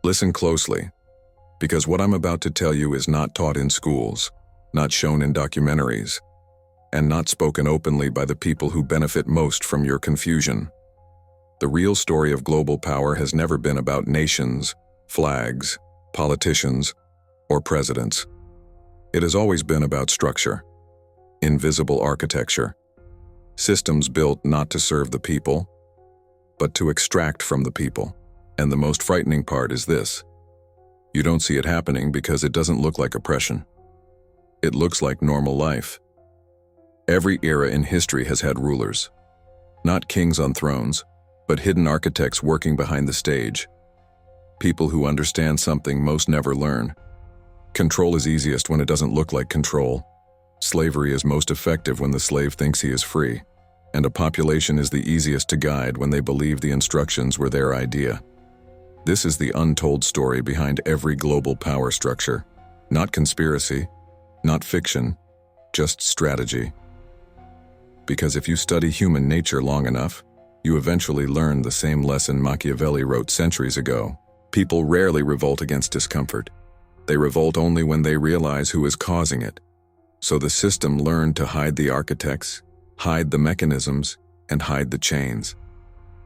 Listen closely, because what I'm about to tell you is not taught in schools, not shown in documentaries, and not spoken openly by the people who benefit most from your confusion. The real story of global power has never been about nations, flags, politicians, or presidents. It has always been about structure, invisible architecture, systems built not to serve the people, but to extract from the people. And the most frightening part is this: you don't see it happening because it doesn't look like oppression. It looks like normal life. Every era in history has had rulers, not kings on thrones, but hidden architects working behind the stage. People who understand something most never learn. Control is easiest when it doesn't look like control. Slavery is most effective when the slave thinks he is free. And a population is the easiest to guide when they believe the instructions were their idea. This is the untold story behind every global power structure. Not conspiracy, not fiction, just strategy. Because if you study human nature long enough, you eventually learn the same lesson Machiavelli wrote centuries ago. People rarely revolt against discomfort. They revolt only when they realize who is causing it. So the system learned to hide the architects, hide the mechanisms, and hide the chains.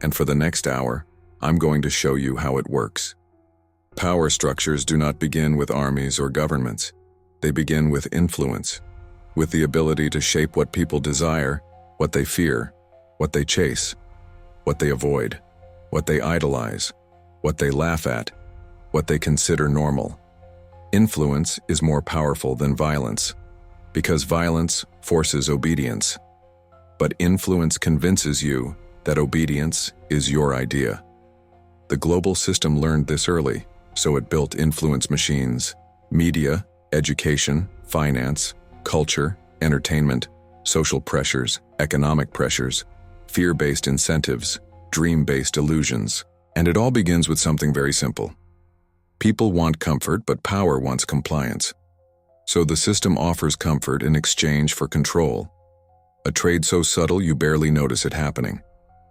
And for the next hour, I'm going to show you how it works. Power structures do not begin with armies or governments. They begin with influence, with the ability to shape what people desire, what they fear, what they chase, what they avoid, what they idolize, what they laugh at, what they consider normal. Influence is more powerful than violence, because violence forces obedience. But influence convinces you that obedience is your idea. The global system learned this early, so it built influence machines: media, education, finance, culture, entertainment, social pressures, economic pressures, fear-based incentives, dream-based illusions. And it all begins with something very simple. People want comfort, but power wants compliance. So the system offers comfort in exchange for control. A trade so subtle you barely notice it happening.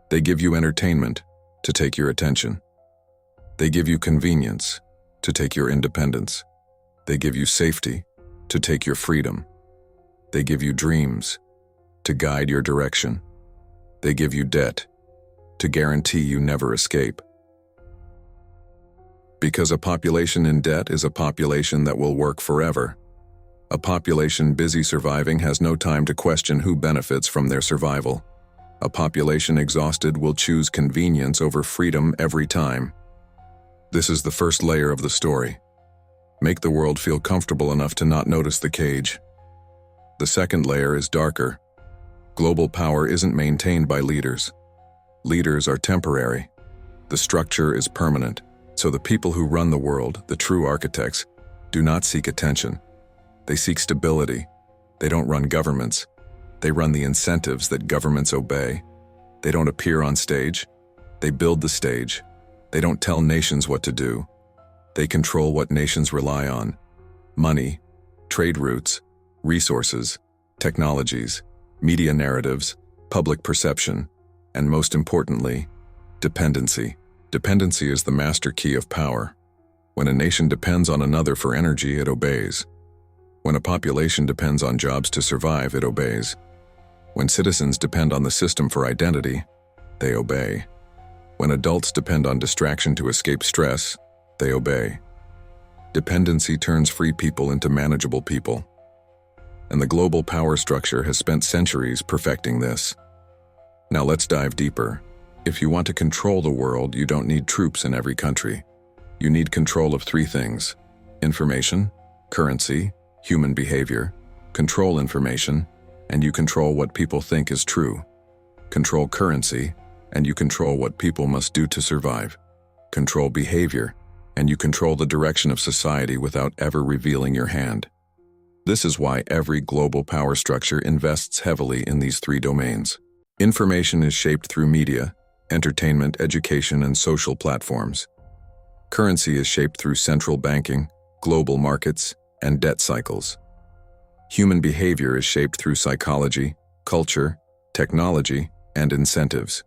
They give you entertainment to take your attention. They give you convenience to take your independence. They give you safety to take your freedom. They give you dreams to guide your direction. They give you debt to guarantee you never escape. Because a population in debt is a population that will work forever. A population busy surviving has no time to question who benefits from their survival. A population exhausted will choose convenience over freedom every time. This is the first layer of the story. Make the world feel comfortable enough to not notice the cage. The second layer is darker. Global power isn't maintained by leaders. Leaders are temporary. The structure is permanent. So the people who run the world, the true architects, do not seek attention. They seek stability. They don't run governments. They run the incentives that governments obey. They don't appear on stage. They build the stage. They don't tell nations what to do. They control what nations rely on: money, trade routes, resources, technologies, media narratives, public perception, and most importantly, dependency. Dependency is the master key of power. When a nation depends on another for energy, it obeys. When a population depends on jobs to survive, it obeys. When citizens depend on the system for identity, they obey. When adults depend on distraction to escape stress, they obey. Dependency turns free people into manageable people. And the global power structure has spent centuries perfecting this. Now let's dive deeper. If you want to control the world, you don't need troops in every country. You need control of three things: information, currency, human behavior. Control information, and you control what people think is true. Control currency, and you control what people must do to survive. Control behavior, and you control the direction of society without ever revealing your hand. This is why every global power structure invests heavily in these three domains. Information is shaped through media, entertainment, education, and social platforms. Currency is shaped through central banking, global markets, and debt cycles. Human behavior is shaped through psychology, culture, technology, and incentives.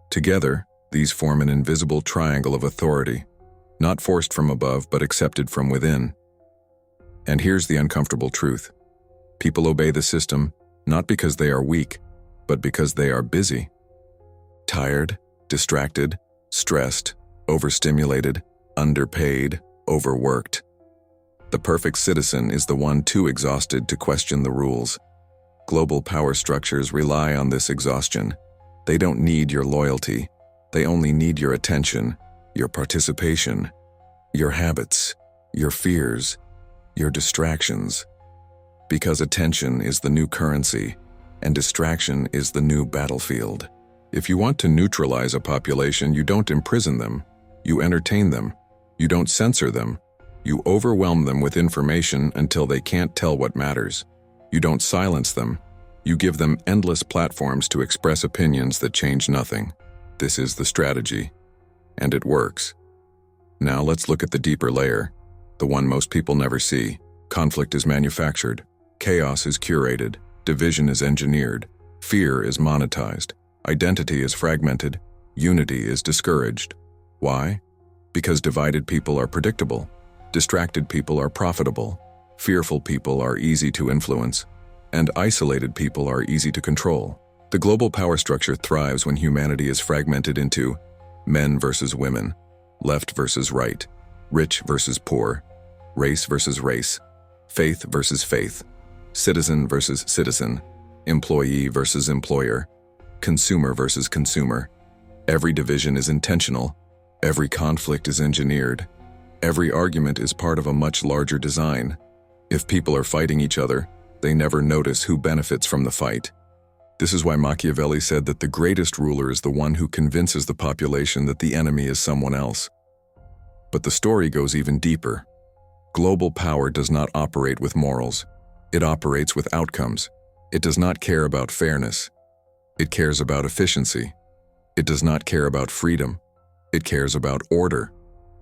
Together, these form an invisible triangle of authority. not forced from above but accepted from within. And here's the uncomfortable truth. People obey the system not because they are weak, but because they are busy. Tired, distracted, stressed, overstimulated, underpaid, overworked. The perfect citizen is the one too exhausted to question the rules. Global power structures rely on this exhaustion. They don't need your loyalty. They only need your attention, your participation, your habits, your fears, your distractions. Because attention is the new currency, and distraction is the new battlefield. If you want to neutralize a population, you don't imprison them. You entertain them. You don't censor them. You overwhelm them with information until they can't tell what matters. You don't silence them. You give them endless platforms to express opinions that change nothing. This is the strategy. And it works. Now let's look at the deeper layer, the one most people never see. Conflict is manufactured. Chaos is curated. Division is engineered. Fear is monetized. Identity is fragmented. Unity is discouraged. Why? Because divided people are predictable. Distracted people are profitable. Fearful people are easy to influence. And isolated people are easy to control. The global power structure thrives when humanity is fragmented into men versus women, left versus right, rich versus poor, race versus race, faith versus faith, citizen versus citizen, employee versus employer, consumer versus consumer. Every division is intentional. Every conflict is engineered. Every argument is part of a much larger design. If people are fighting each other, they never notice who benefits from the fight. This is why Machiavelli said that the greatest ruler is the one who convinces the population that the enemy is someone else. But the story goes even deeper. Global power does not operate with morals. It operates with outcomes. It does not care about fairness. It cares about efficiency. It does not care about freedom. It cares about order.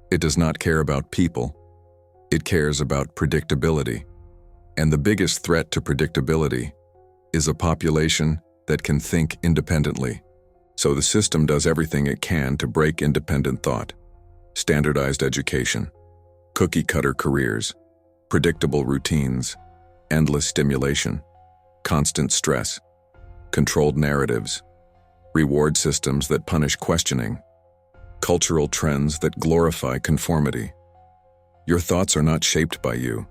It does not care about people. It cares about predictability. And the biggest threat to predictability is a population that can think independently. So the system does everything it can to break independent thought. Standardized education, cookie-cutter careers, predictable routines, endless stimulation, constant stress, controlled narratives, reward systems that punish questioning, cultural trends that glorify conformity. Your thoughts are not shaped by you.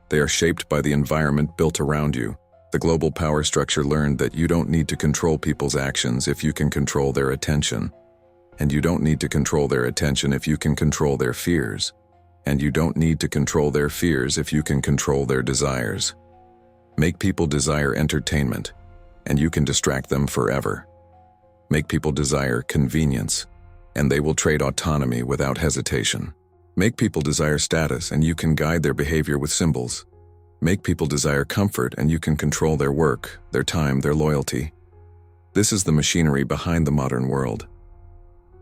They are shaped by the environment built around you. The global power structure learned that you don't need to control people's actions if you can control their attention. And you don't need to control their attention if you can control their fears. And you don't need to control their fears if you can control their desires. Make people desire entertainment, and you can distract them forever. Make people desire convenience, and they will trade autonomy without hesitation. Make people desire status, and you can guide their behavior with symbols. Make people desire comfort, and you can control their work, their time, their loyalty. This is the machinery behind the modern world.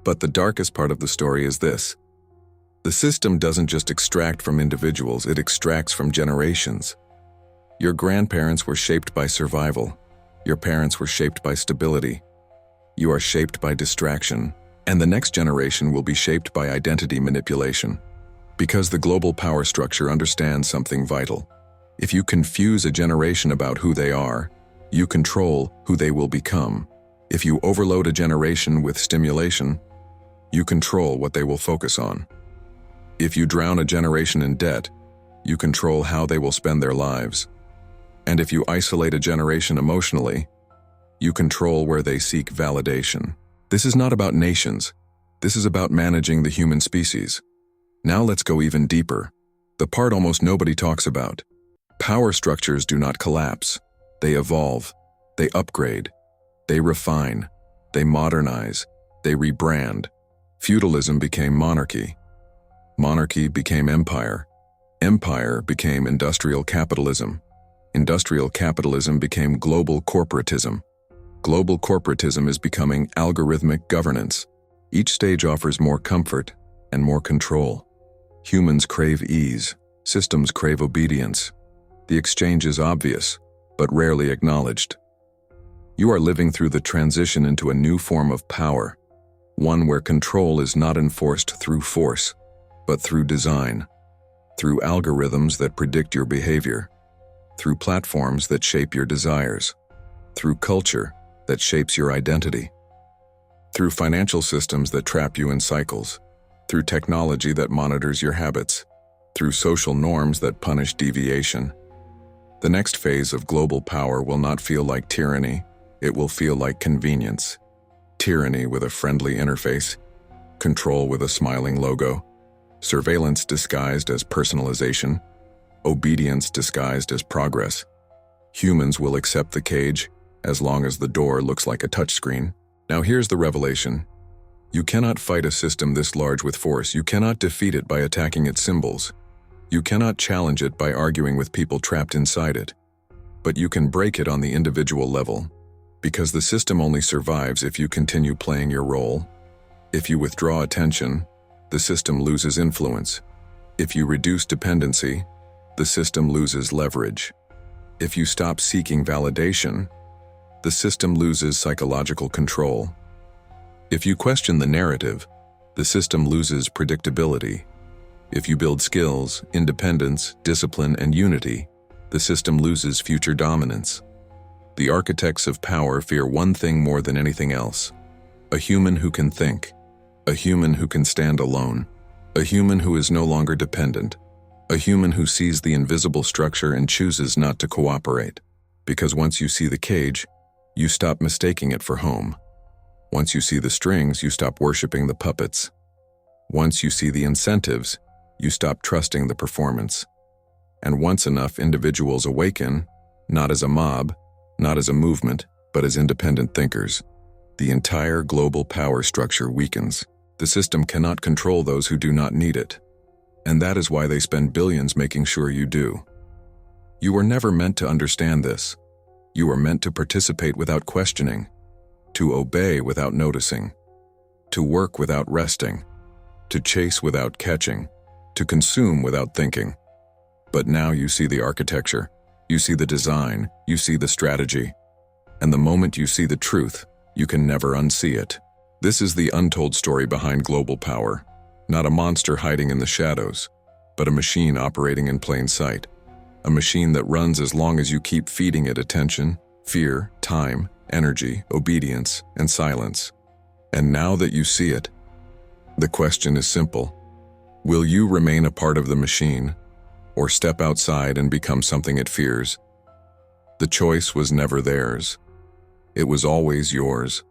But the darkest part of the story is this. The system doesn't just extract from individuals, it extracts from generations. Your grandparents were shaped by survival. Your parents were shaped by stability. You are shaped by distraction, and the next generation will be shaped by identity manipulation. Because the global power structure understands something vital. If you confuse a generation about who they are, you control who they will become. If you overload a generation with stimulation, you control what they will focus on. If you drown a generation in debt, you control how they will spend their lives. And if you isolate a generation emotionally, you control where they seek validation. This is not about nations. This is about managing the human species. Now let's go even deeper. The part almost nobody talks about. Power structures do not collapse. They evolve. They upgrade. They refine. They modernize. They rebrand. Feudalism became monarchy. Monarchy became empire. Empire became industrial capitalism. Industrial capitalism became global corporatism. Global corporatism is becoming algorithmic governance. Each stage offers more comfort and more control. Humans crave ease. Systems crave obedience. The exchange is obvious, but rarely acknowledged. You are living through the transition into a new form of power, one where control is not enforced through force, but through design, through algorithms that predict your behavior, through platforms that shape your desires, through culture that shapes your identity, through financial systems that trap you in cycles, through technology that monitors your habits, through social norms that punish deviation. The next phase of global power will not feel like tyranny, it will feel like convenience. Tyranny with a friendly interface, control with a smiling logo, surveillance disguised as personalization, obedience disguised as progress. Humans will accept the cage as long as the door looks like a touchscreen. Now here's the revelation. You cannot fight a system this large with force. You cannot defeat it by attacking its symbols. You cannot challenge it by arguing with people trapped inside it. But you can break it on the individual level, because the system only survives if you continue playing your role. If you withdraw attention, the system loses influence. If you reduce dependency, the system loses leverage. If you stop seeking validation, the system loses psychological control. If you question the narrative, the system loses predictability. If you build skills, independence, discipline, and unity, the system loses future dominance. The architects of power fear one thing more than anything else: a human who can think, a human who can stand alone, a human who is no longer dependent, a human who sees the invisible structure and chooses not to cooperate. Because once you see the cage, you stop mistaking it for home. Once you see the strings, you stop worshiping the puppets. Once you see the incentives, you stop trusting the performance. And once enough individuals awaken, not as a mob, not as a movement, but as independent thinkers, the entire global power structure weakens. The system cannot control those who do not need it. And that is why they spend billions making sure you do. You were never meant to understand this. You were meant to participate without questioning, to obey without noticing, to work without resting, to chase without catching, to consume without thinking. But now you see the architecture, you see the design, you see the strategy. And the moment you see the truth, you can never unsee it. This is the untold story behind global power. Not a monster hiding in the shadows, but a machine operating in plain sight. A machine that runs as long as you keep feeding it attention, fear, time, energy, obedience, and silence. And now that you see it, the question is simple. Will you remain a part of the machine, or step outside and become something it fears? The choice was never theirs. It was always yours.